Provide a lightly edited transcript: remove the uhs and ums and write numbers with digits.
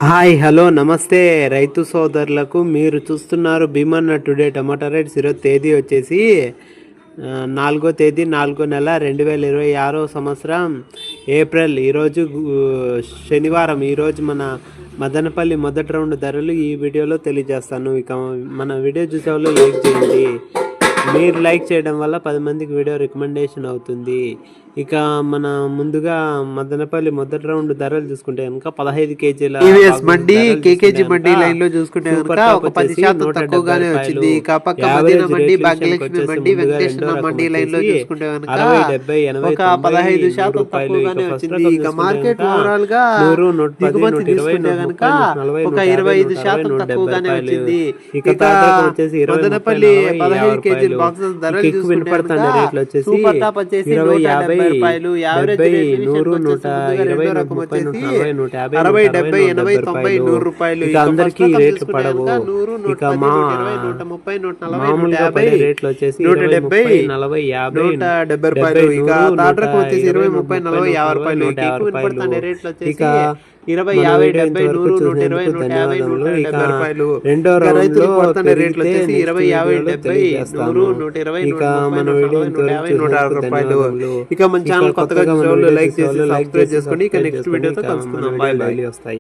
Hi hello నమస్తే రైతు సోదరులకు. మీరు చూస్తున్నారు భీమన్న టుడే టమాటా రేట్స్. ఈరోజు తేదీ వచ్చేసి 4వ తేదీ 4వ నెల 2026 సంవత్సరం ఏప్రిల్. ఈరోజు శనివారం. ఈరోజు మన మదనపల్లి మొదటి రౌండ్ ధరలు ఈ వీడియోలో తెలియజేస్తాను. ఇక మన వీడియో చూసే వాళ్ళు లైక్ చేయండి. మీరు లైక్ చేయడం వల్ల 10 మందికి వీడియో రికమెండేషన్ అవుతుంది. ఇక మన ముందుగా మదనపల్లి మొదటి రౌండ్ ధరలు చూసుకుంటే కనుక 15 కేజీల మండి కేకేజీ మండి లైన్ లో చూసుకుంటే కనుక ఒక 10% తక్కువగానే వచ్చింది. ఇక పక్క మదీనా మండి, భాగ్యలక్ష్మి మండి, వెంకటేశ్వర మండి లైన్ లో చూసుకుంటే కనుక ఒక 15% తక్కువగానే వచ్చింది. ఇక మార్కెట్ ఓవరాల్ గా దిగుమతి తీసుకుంటే కనుక ఒక 25% తక్కువగానే వచ్చింది. ఇక మదనపల్లి 15 కేజీల బాక్సెస్ ధరలు చూసుకుంటే కనుక సూపర్ టాప్ వచ్చేసి 150 రూపాయలు, యావరేజ్ రేట్ 100, 120, 30, 60, 70, 80, 90, 100 రూపాయలు. అందరికీ రేట్లు పడవు. ఇక మా 130, 140, మామూలుగా పడే రేట్లు వచ్చేసి 170, 40, 50, 170 రూపాయలు. ఇక థర్డ్ రకం వచ్చేసి 20, 30, 40, 50 రూపాయలు. వినపడుతున్న రేట్లు వచ్చేసి 20, 50, 70, 100, 120, 150, 170 రూపాయలు. రెండో రౌండ్ రేట్లు వచ్చేసి 20, 50, 70, 100, 120, 150, 160 రూపాయలు. ఇక మన ఛానల్ కొత్తగా లైక్ చేసి సబ్స్క్రైబ్ చేసుకోండి. ఇక నెక్స్ట్ వీడియోతో కలుసుకుందాం. By by. వస్తాయి.